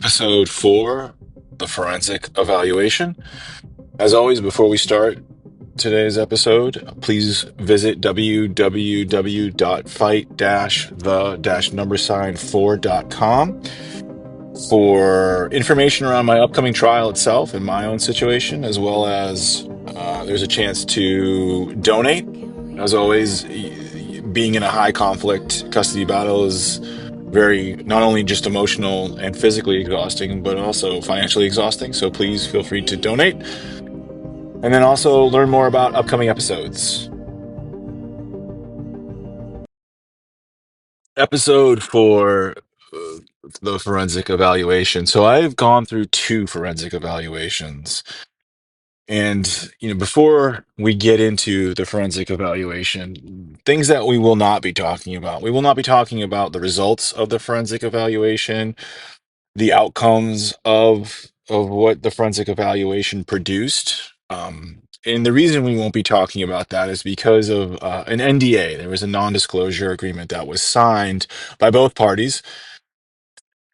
Episode 4, the forensic evaluation. As always, before we start today's episode, please visit www.fight-the-4.com for information around my upcoming trial itself and my own situation, as well as there's a chance to donate. As always, being in a high conflict custody battle is very not only just emotional and physically exhausting, but also financially exhausting. So please feel free to donate and then also learn more about upcoming episodes. Episode for the forensic evaluation. So I've gone through two forensic evaluations. And, before we get into the forensic evaluation, things that we will not be talking about. We will not be talking about the results of the forensic evaluation, the outcomes of what the forensic evaluation produced. And the reason we won't be talking about that is because of an NDA. There was a non-disclosure agreement that was signed by both parties,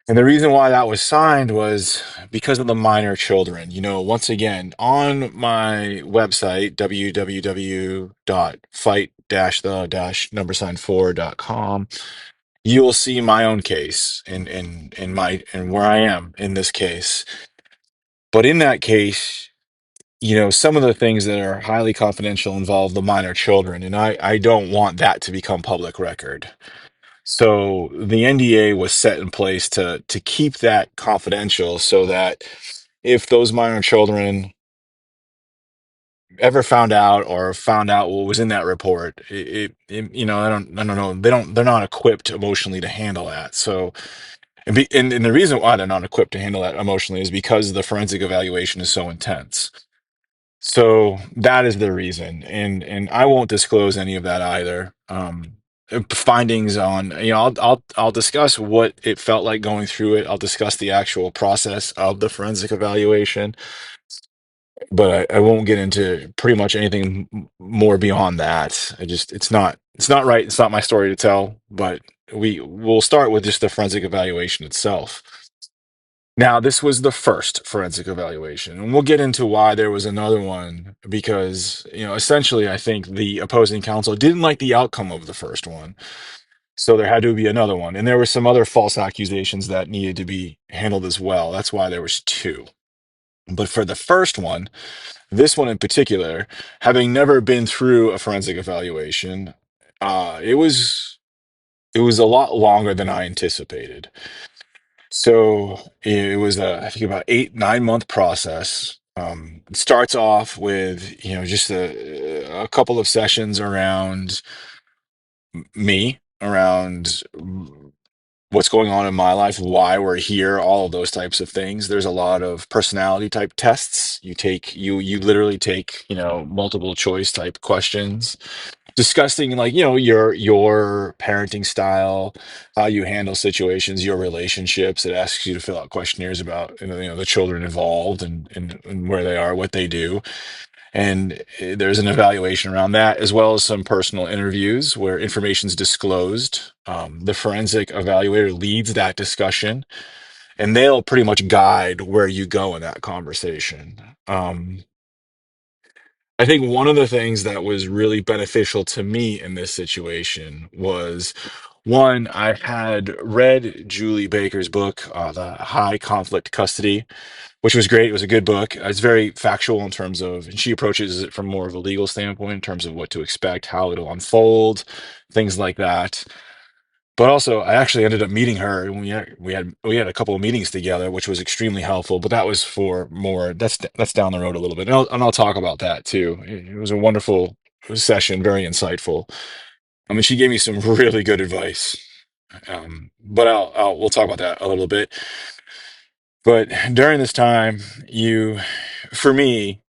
and the reason why that was signed was because of the minor children. Once again, on my website, www.fight-the-4.com, you'll see my own case and where I am in this case. But in that case, some of the things that are highly confidential involve the minor children, and I don't want that to become public record. So the NDA was set in place to keep that confidential so that if those minor children ever found out what was in that report, I don't know, they're not equipped emotionally to handle that. So, and the reason why they're not equipped to handle that emotionally is because the forensic evaluation is so intense. So that is the reason, and I won't disclose any of that either. Findings on, I'll discuss what it felt like going through it. I'll discuss the actual process of the forensic evaluation, but I won't get into pretty much anything more beyond that. It's not right. It's not my story to tell, but we'll start with just the forensic evaluation itself. Now, this was the first forensic evaluation, and we'll get into why there was another one because, essentially, I think the opposing counsel didn't like the outcome of the first one. So there had to be another one. And there were some other false accusations that needed to be handled as well. That's why there was two. But for the first one, this one in particular, having never been through a forensic evaluation, it was a lot longer than I anticipated. So it was I think about 8, 9 month process. It starts off with, just a couple of sessions around me, around what's going on in my life, why we're here, all of those types of things. There's a lot of personality type tests. You literally take, multiple choice type questions discussing, like, your parenting style, how you handle situations, your relationships. It asks you to fill out questionnaires about, the children involved and where they are, what they do. And there's an evaluation around that, as well as some personal interviews where information's disclosed. The forensic evaluator leads that discussion, and they'll pretty much guide where you go in that conversation. I think one of the things that was really beneficial to me in this situation was, one, I had read Julie Baker's book, The High Conflict Custody, which was great. It was a good book. It's very factual in terms of, and she approaches it from more of a legal standpoint in terms of what to expect, how it'll unfold, things like that. But also, I actually ended up meeting her, and we had a couple of meetings together, which was extremely helpful. But that was for more. That's down the road a little bit, and I'll talk about that too. It was a wonderful session, very insightful. I mean, she gave me some really good advice. But we'll talk about that a little bit. But during this time, for me,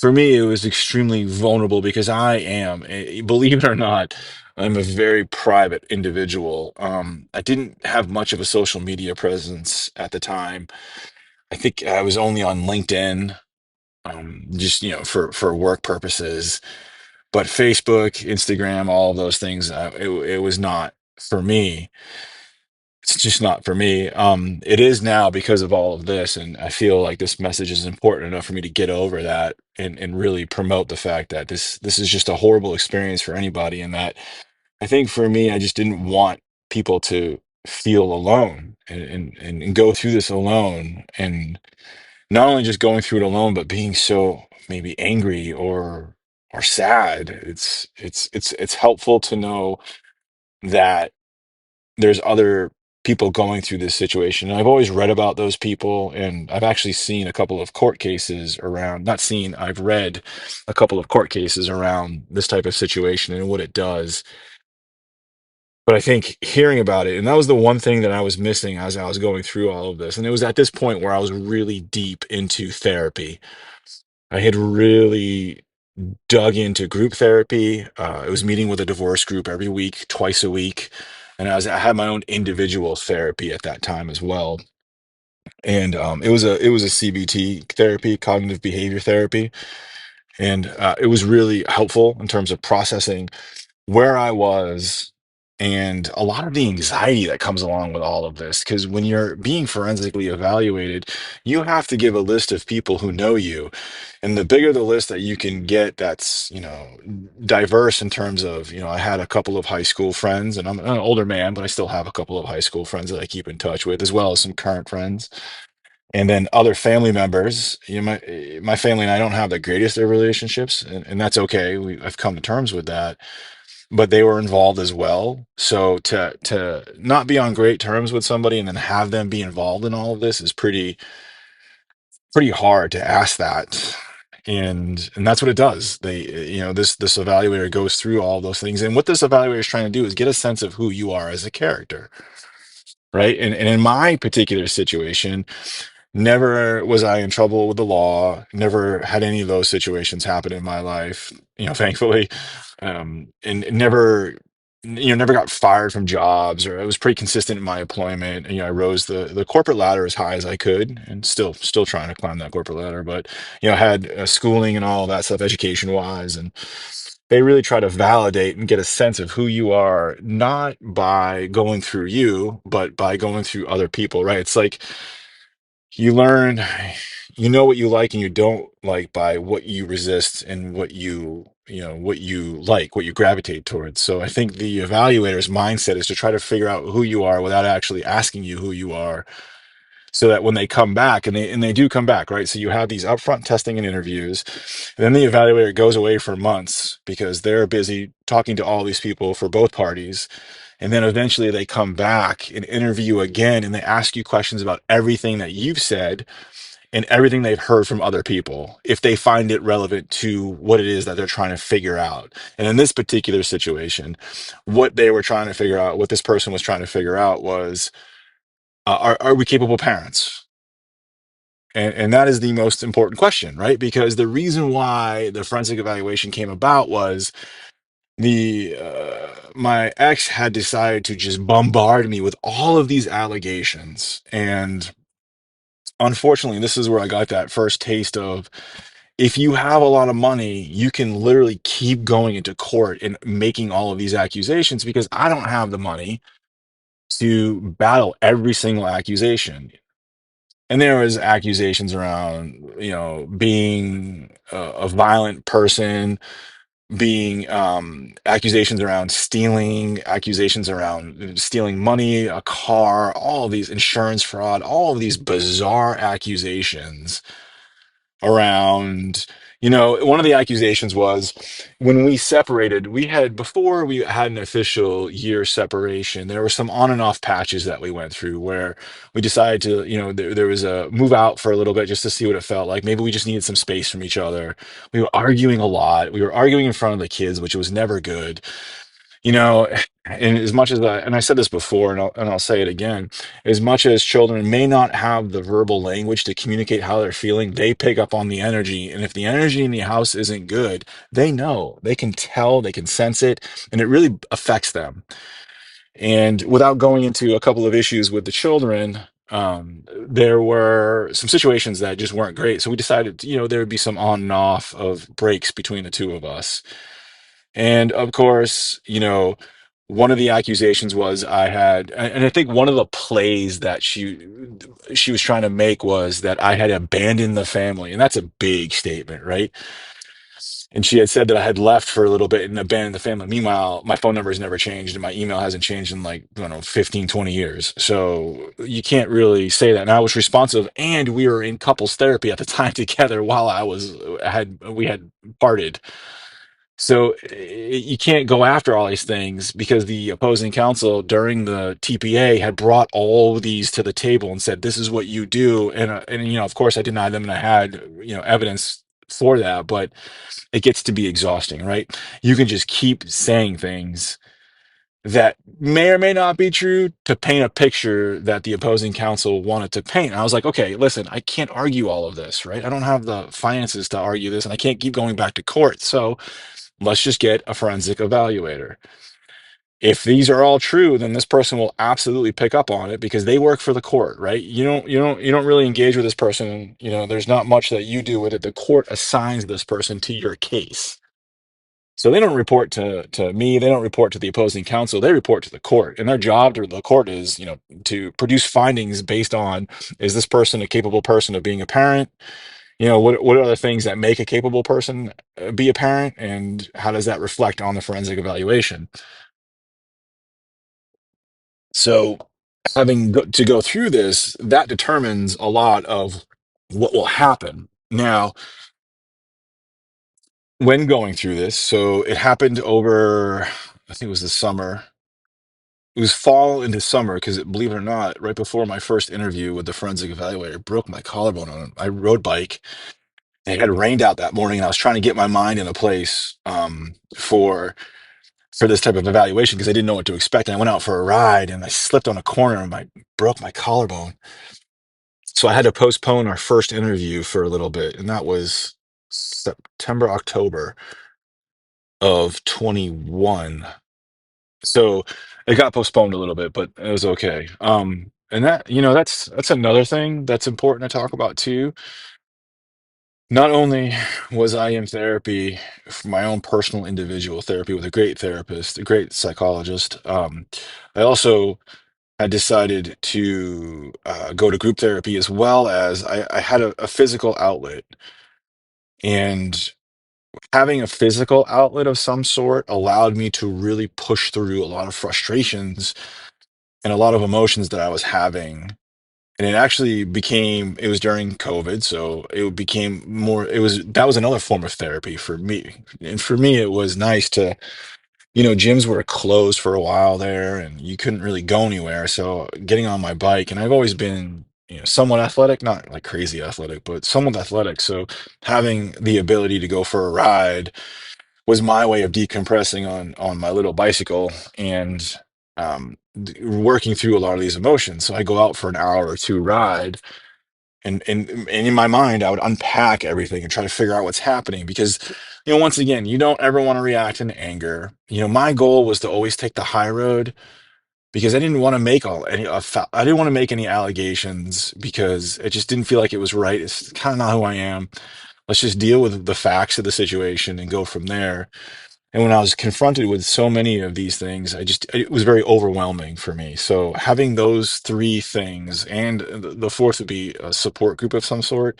it was extremely vulnerable because believe it or not, I'm a very private individual. I didn't have much of a social media presence at the time. I think I was only on LinkedIn, just, for work purposes. But Facebook, Instagram, all of those things, it was not for me. It's just not for me. It is now because of all of this, and I feel like this message is important enough for me to get over that and really promote the fact that this is just a horrible experience for anybody, and that I think for me, I just didn't want people to feel alone and go through this alone, and not only just going through it alone, but being so maybe angry or sad. It's helpful to know that there's other people going through this situation. And I've always read about those people, and I've actually seen a couple of court cases around, not seen, I've read a couple of court cases around this type of situation and what it does. But I think hearing about it, and that was the one thing that I was missing as I was going through all of this. And it was at this point where I was really deep into therapy. I had really dug into group therapy. I was meeting with a divorce group every week, twice a week, and I had my own individual therapy at that time as well. And it was a CBT therapy, cognitive behavior therapy, and it was really helpful in terms of processing where I was and a lot of the anxiety that comes along with all of this. Because when you're being forensically evaluated, you have to give a list of people who know you. And the bigger the list that you can get, that's, diverse in terms of, I had a couple of high school friends, and I'm an older man, but I still have a couple of high school friends that I keep in touch with, as well as some current friends. And then other family members, my family and I don't have the greatest of relationships, and that's okay. I've come to terms with that, but they were involved as well. So to not be on great terms with somebody and then have them be involved in all of this is pretty hard to ask that. And that's what it does. This evaluator goes through all those things. And what this evaluator is trying to do is get a sense of who you are as a character, right? And in my particular situation, never was I in trouble with the law. Never had any of those situations happen in my life, thankfully. And never got fired from jobs, or I was pretty consistent in my employment. And, I rose the corporate ladder as high as I could, and still trying to climb that corporate ladder. But, I had schooling and all that stuff, education wise, and they really try to validate and get a sense of who you are, not by going through you, but by going through other people, right? It's like you learn, you know what you like and you don't like by what you resist and what you like, what you gravitate towards. So I think the evaluator's mindset is to try to figure out who you are without actually asking you who you are, so that when they come back, and they do come back, right? So you have these upfront testing and interviews, and then the evaluator goes away for months because they're busy talking to all these people for both parties. And then eventually they come back and interview you again, and they ask you questions about everything that you've said and everything they've heard from other people, if they find it relevant to what it is that they're trying to figure out. And in this particular situation, what they were trying to figure out, what this person was trying to figure out was, are we capable parents? And that is the most important question, right? Because the reason why the forensic evaluation came about was the my ex had decided to just bombard me with all of these allegations. And unfortunately, this is where I got that first taste of, if you have a lot of money, you can literally keep going into court and making all of these accusations, because I don't have the money to battle every single accusation. And there was accusations around, being a violent person, being accusations around stealing, accusations around stealing money, a car, all of these insurance fraud, all of these bizarre accusations around. One of the accusations was, when we separated, before we had an official year separation, there were some on and off patches that we went through where we decided to, there was a move out for a little bit just to see what it felt like. Maybe we just needed some space from each other. We were arguing a lot. We were arguing in front of the kids, which was never good. you know and as much as I said this before, and I'll say it again, as much as children may not have the verbal language to communicate how they're feeling, they pick up on the energy. And if the energy in the house isn't good, they know, they can tell, they can sense it, and it really affects them. And without going into a couple of issues with the children, there were some situations that just weren't great, so we decided, there would be some on and off of breaks between the two of us. And of course, One of the accusations was I had, and I think one of the plays that she was trying to make was that I had abandoned the family, and that's a big statement, right? And she had said that I had left for a little bit and abandoned the family. Meanwhile, my phone number has never changed and my email hasn't changed in like, I don't know, 15, 20 years. So you can't really say that. And I was responsive and we were in couples therapy at the time together while we had parted. So you can't go after all these things because the opposing counsel during the TPA had brought all these to the table and said, "This is what you do." And of course, I denied them, and I had evidence for that. But it gets to be exhausting, right? You can just keep saying things that may or may not be true to paint a picture that the opposing counsel wanted to paint. And I was like, okay, listen, I can't argue all of this, right? I don't have the finances to argue this, and I can't keep going back to court. So let's just get a forensic evaluator. If these are all true, then this person will absolutely pick up on it because they work for the court, right? You don't really engage with this person. There's not much that you do with it. The court assigns this person to your case. So they don't report to me. They don't report to the opposing counsel. They report to the court, and their job to the court is, to produce findings based on, is this person a capable person of being a parent? What are the things that make a capable person be a parent, and how does that reflect on the forensic evaluation? So to go through this, that determines a lot of what will happen. Now, when going through this, so it happened over, I think it was the summer. It was fall into summer because, believe it or not, right before my first interview with the forensic evaluator, broke my collarbone on I rode bike. And it had rained out that morning, and I was trying to get my mind in a place for this type of evaluation because I didn't know what to expect. And I went out for a ride, and I slipped on a corner and I broke my collarbone. So I had to postpone our first interview for a little bit, and that was September, October of 21. So it got postponed a little bit, but it was okay. And that's another thing that's important to talk about too. Not only was I in therapy for my own personal individual therapy with a great therapist, a great psychologist, I also had decided to go to group therapy as well as I had a physical outlet. And having a physical outlet of some sort allowed me to really push through a lot of frustrations and a lot of emotions that I was having. And it was during COVID, so it became more, that was another form of therapy for me. And for me, it was nice gyms were closed for a while there and you couldn't really go anywhere. So getting on my bike, and I've always been, somewhat athletic, not like crazy athletic, but somewhat athletic. So having the ability to go for a ride was my way of decompressing on my little bicycle and working through a lot of these emotions. So I go out for an hour or two ride, and in my mind, I would unpack everything and try to figure out what's happening because, once again, you don't ever want to react in anger. My goal was to always take the high road because I didn't want to make I didn't want to make any allegations because it just didn't feel like it was right. It's kind of not who I am. Let's just deal with the facts of the situation and go from there. And when I was confronted with so many of these things, it was very overwhelming for me. So having those three things, and the fourth would be a support group of some sort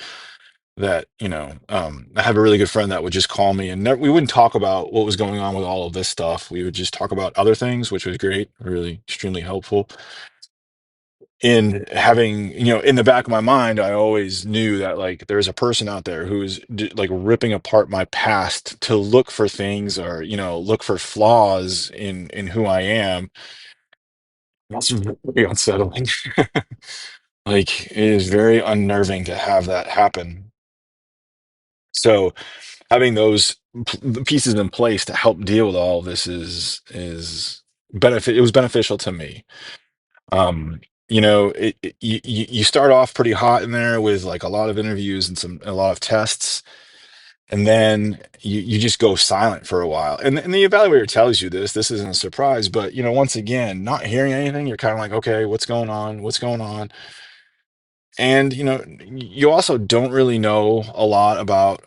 that, I have a really good friend that would just call me and we wouldn't talk about what was going on with all of this stuff. We would just talk about other things, which was great, really extremely helpful. In having, in the back of my mind, I always knew that like there's a person out there who's like ripping apart my past to look for things or, look for flaws in who I am. That's very unsettling. Like it is very unnerving to have that happen. So having those pieces in place to help deal with all of this it was beneficial to me. um you start off pretty hot in there with like a lot of interviews and a lot of tests, and then you just go silent for a while, and the evaluator tells you this isn't a surprise, but once again, not hearing anything, you're kind of like, okay, what's going on? And you also don't really know a lot about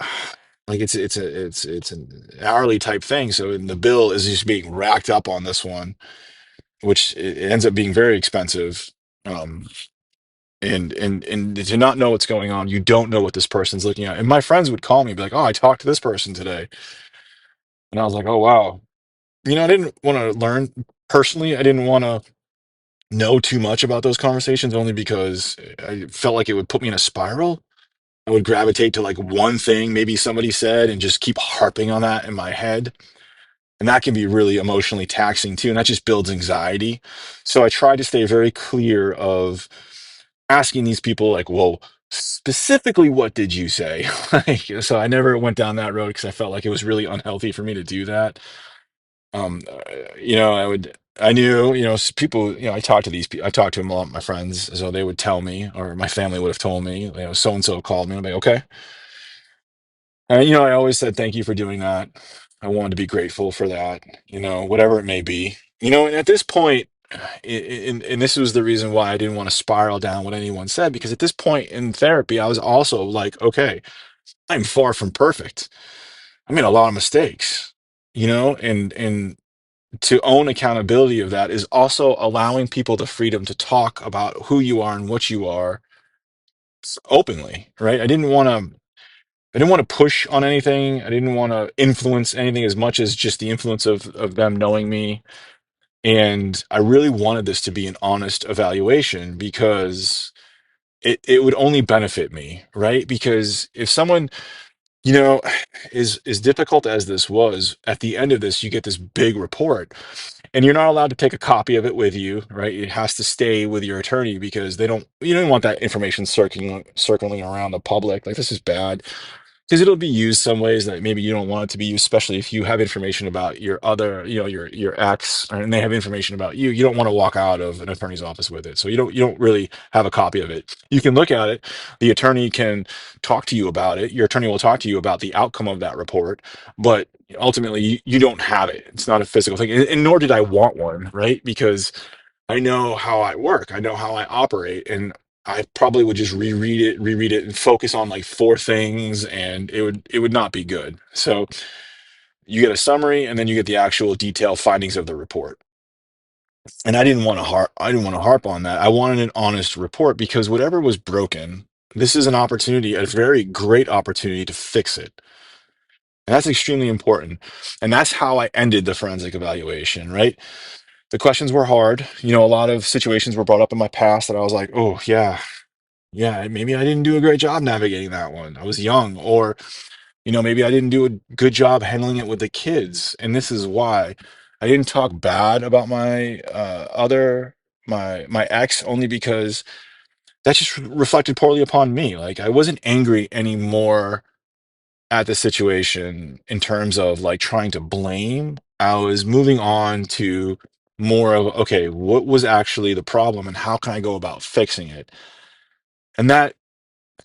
Like it's an hourly type thing. So and the bill is just being racked up on this one, which it ends up being very expensive. Um, and to not know what's going on, you don't know what this person's looking at. And my friends would call me, be like, "Oh, I talked to this person today," and I was like, "Oh wow." I didn't want to learn personally. I didn't want to know too much about those conversations, only because I felt like it would put me in a spiral. I would gravitate to like one thing maybe somebody said and just keep harping on that in my head. And that can be really emotionally taxing too. And that just builds anxiety. So I try to stay very clear of asking these people, like, well, specifically, what did you say? Like, so I never went down that road because I felt like it was really unhealthy for me to do that. I knew, people, I talked to these people, I talked to them a lot, my friends, so they would tell me, or my family would have told me, so and so called me. I'm like, okay. And, I always said, thank you for doing that. I wanted to be grateful for that, whatever it may be. And at this point, and this was the reason why I didn't want to spiral down what anyone said, because at this point in therapy, I was also like, okay, I'm far from perfect. I made a lot of mistakes, and to own accountability of that is also allowing people the freedom to talk about who you are and what you are openly, right? I didn't want to push on anything. I didn't want to influence anything as much as just the influence of them knowing me. And I really wanted this to be an honest evaluation because it would only benefit me, right? Because if someone, you know, is as difficult as this was, at the end of this, you get this big report, and you're not allowed to take a copy of it with you, right? It has to stay with your attorney because you don't want that information circling around the public. Like, this is bad because it'll be used some ways that maybe you don't want it to be used, especially if you have information about your other, your ex, and they have information about you. You don't want to walk out of an attorney's office with it, so you don't really have a copy of it. You can look at it. The attorney can talk to you about it. Your attorney will talk to you about the outcome of that report, but ultimately you don't have it. It's not a physical thing, and nor did I want one, right? Because I know how I work. I know how I operate, and I probably would just reread it, and focus on like four things, and it would not be good. So you get a summary, and then you get the actual detailed findings of the report. And I didn't want to harp on that. I wanted an honest report because whatever was broken, this is an opportunity, a very great opportunity to fix it. And that's extremely important. And that's how I ended the forensic evaluation, right? The questions were hard. A lot of situations were brought up in my past that I was like, oh, yeah, yeah, maybe I didn't do a great job navigating that one. I was young, or, maybe I didn't do a good job handling it with the kids. And this is why I didn't talk bad about my ex, only because that just reflected poorly upon me. Like, I wasn't angry anymore at the situation in terms of like trying to blame. I was moving on to more of, okay, what was actually the problem and how can I go about fixing it? And that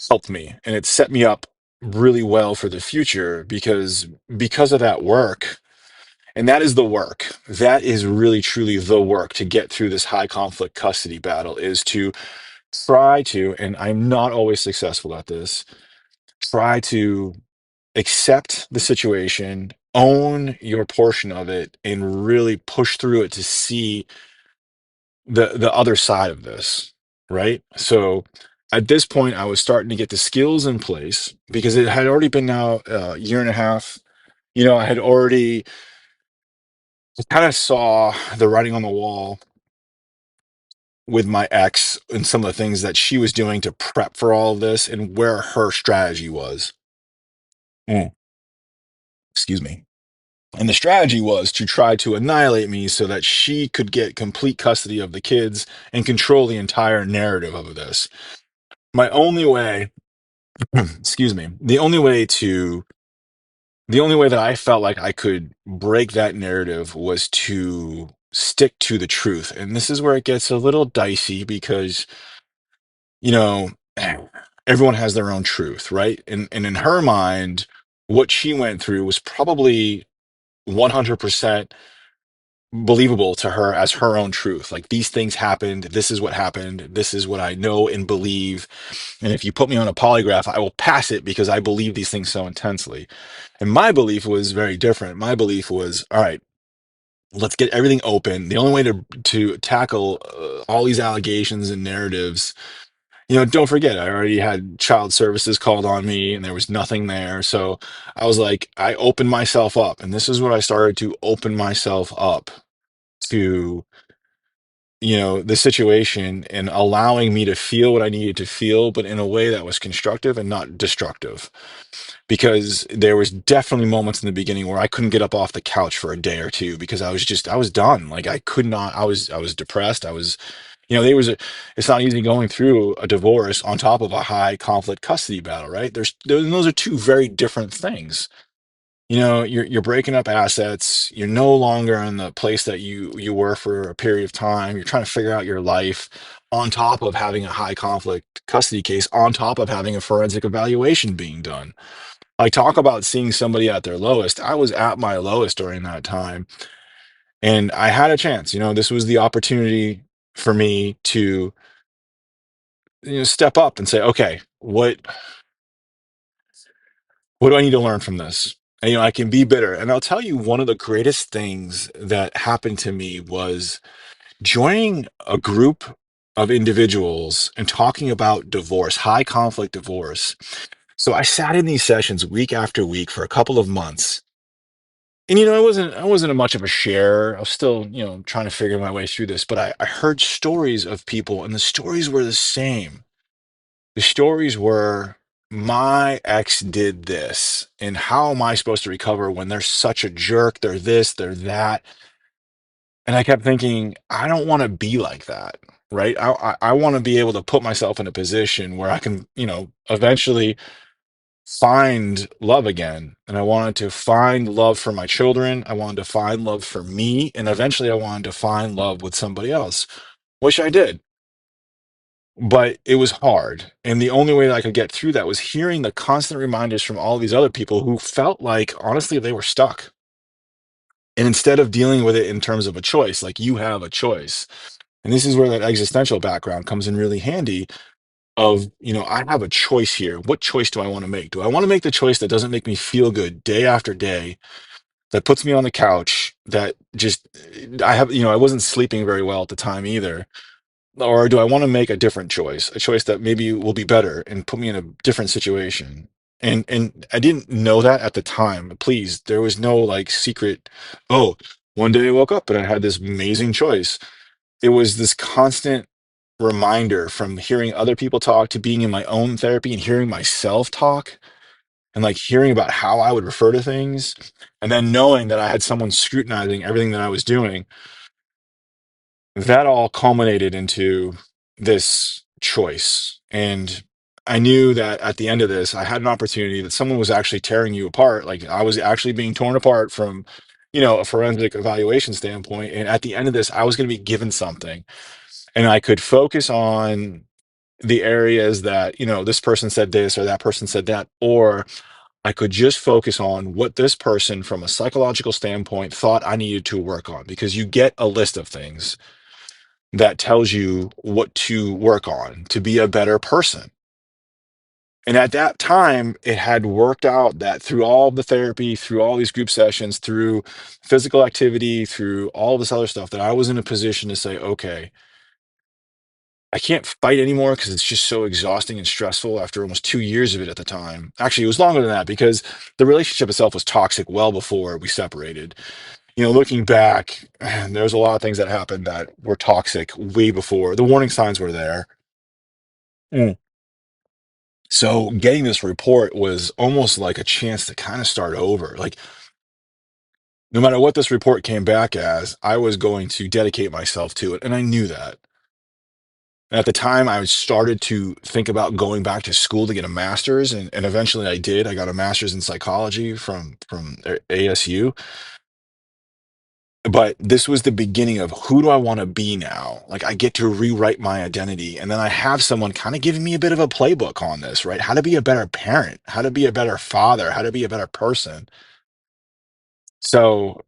helped me, and it set me up really well for the future because of that work. And that is the work. That is really truly the work to get through this high conflict custody battle, is to try to, and I'm not always successful at this, try to accept the situation, own your portion of it, and really push through it to see the other side of this, right? So at this point, I was starting to get the skills in place because it had already been now a year and a half. I had already kind of saw the writing on the wall with my ex and some of the things that she was doing to prep for all of this and where her strategy was. Mm, excuse me. And the strategy was to try to annihilate me so that she could get complete custody of the kids and control the entire narrative of this. My only way, excuse me, the only way that I felt like I could break that narrative was to stick to the truth. And this is where it gets a little dicey because, you know, everyone has their own truth, right? And in her mind, what she went through was probably 100% believable to her as her own truth. Like these things happened, this is what happened, this is what I know and believe. And if you put me on a polygraph, I will pass it because I believe these things so intensely. And my belief was very different. My belief was, all right, let's get everything open. The only way to tackle all these allegations and narratives, don't forget, I already had child services called on me and there was nothing there. So I was like, I opened myself up. And this is what I started to open myself up to, the situation and allowing me to feel what I needed to feel, but in a way that was constructive and not destructive. Because there was definitely moments in the beginning where I couldn't get up off the couch for a day or two because I was done. Like I could not, I was depressed. I was, it's not easy going through a divorce on top of a high conflict custody battle, right? Those are two very different things. You're breaking up assets. You're no longer in the place that you were for a period of time. You're trying to figure out your life on top of having a high conflict custody case, on top of having a forensic evaluation being done. I talk about seeing somebody at their lowest. I was at my lowest during that time, and I had a chance. This was the opportunity for me to step up and say, okay, what do I need to learn from this? And, I can be bitter. And I'll tell you, one of the greatest things that happened to me was joining a group of individuals and talking about divorce, high conflict divorce. So I sat in these sessions week after week for a couple of months. And I wasn't a much of a share. I was still, trying to figure my way through this, but I heard stories of people, and the stories were the same. The stories were, my ex did this, and how am I supposed to recover when they're such a jerk? They're this, they're that. And I kept thinking, I don't want to be like that, right? I want to be able to put myself in a position where I can, eventually find love again. And I wanted to find love for my children. I wanted to find love for me. And eventually I wanted to find love with somebody else, which I did. But it was hard. And the only way that I could get through that was hearing the constant reminders from all these other people who felt like, honestly, they were stuck. And instead of dealing with it in terms of a choice, like you have a choice. And this is where that existential background comes in really handy of, I have a choice here. What choice do I want to make? Do I want to make the choice that doesn't make me feel good day after day, that puts me on the couch, that just, I wasn't sleeping very well at the time either. Or do I want to make a different choice, a choice that maybe will be better and put me in a different situation? And I didn't know that at the time. Please, there was no like secret, oh, one day I woke up and I had this amazing choice. It was this constant reminder from hearing other people talk to being in my own therapy and hearing myself talk and like hearing about how I would refer to things and then knowing that I had someone scrutinizing everything that I was doing. That all culminated into this choice. And I knew that at the end of this, I had an opportunity that someone was actually tearing you apart. Like I was actually being torn apart from, a forensic evaluation standpoint. And at the end of this, I was going to be given something and I could focus on the areas that, this person said this or that person said that, or I could just focus on what this person from a psychological standpoint thought I needed to work on because you get a list of things that tells you what to work on to be a better person. And at that time, it had worked out that through all the therapy, through all these group sessions, through physical activity, through all this other stuff, that I was in a position to say, okay, I can't fight anymore because it's just so exhausting and stressful after almost 2 years of it at the time. Actually, it was longer than that because the relationship itself was toxic well before we separated. Looking back, there's a lot of things that happened that were toxic way before. The warning signs were there. Mm. So getting this report was almost like a chance to kind of start over. Like, no matter what this report came back as, I was going to dedicate myself to it. And I knew that. And at the time, I started to think about going back to school to get a master's. And eventually I did. I got a master's in psychology from ASU. But this was the beginning of who do I want to be now? Like I get to rewrite my identity. And then I have someone kind of giving me a bit of a playbook on this, right? How to be a better parent, how to be a better father, how to be a better person. So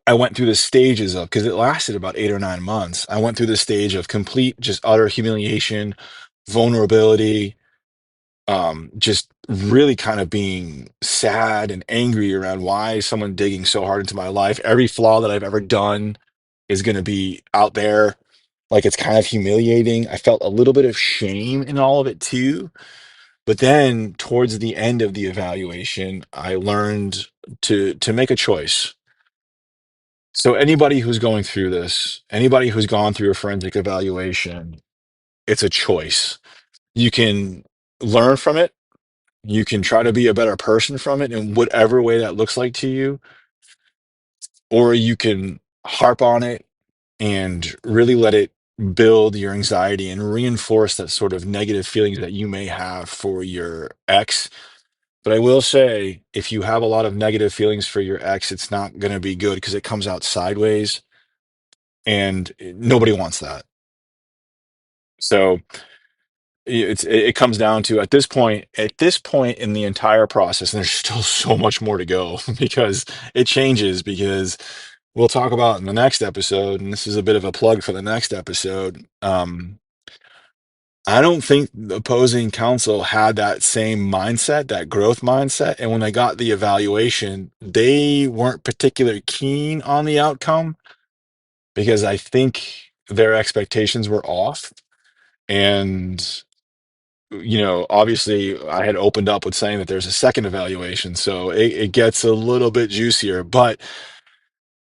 I went through the stages of, because it lasted about 8 or 9 months. I went through the stage of complete, just utter humiliation, vulnerability, just really kind of being sad and angry around why is someone digging so hard into my life. Every flaw that I've ever done is going to be out there. Like it's kind of humiliating. I felt a little bit of shame in all of it too. But then towards the end of the evaluation, I learned to make a choice. So anybody who's going through this, anybody who's gone through a forensic evaluation, it's a choice. You can learn from it. You can try to be a better person from it in whatever way that looks like to you, or you can harp on it and really let it build your anxiety and reinforce that sort of negative feelings that you may have for your ex. But I will say, if you have a lot of negative feelings for your ex, it's not going to be good because it comes out sideways, and nobody wants that. So it comes down to at this point in the entire process, and there's still so much more to go because it changes. Because we'll talk about in the next episode, and this is a bit of a plug for the next episode. I don't think the opposing counsel had that same mindset, that growth mindset. And when they got the evaluation, they weren't particularly keen on the outcome because I think their expectations were off. And, obviously I had opened up with saying that there's a second evaluation. So it gets a little bit juicier. But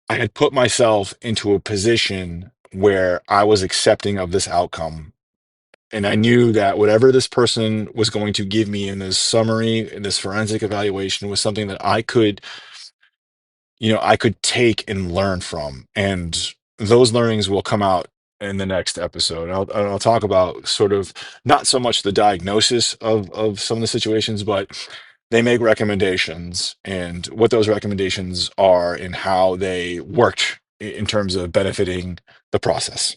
I had put myself into a position where I was accepting of this outcome. And I knew that whatever this person was going to give me in this summary, in this forensic evaluation, was something that I could take and learn from. And those learnings will come out in the next episode. I'll talk about sort of not so much the diagnosis of some of the situations, but they make recommendations and what those recommendations are and how they worked in terms of benefiting the process.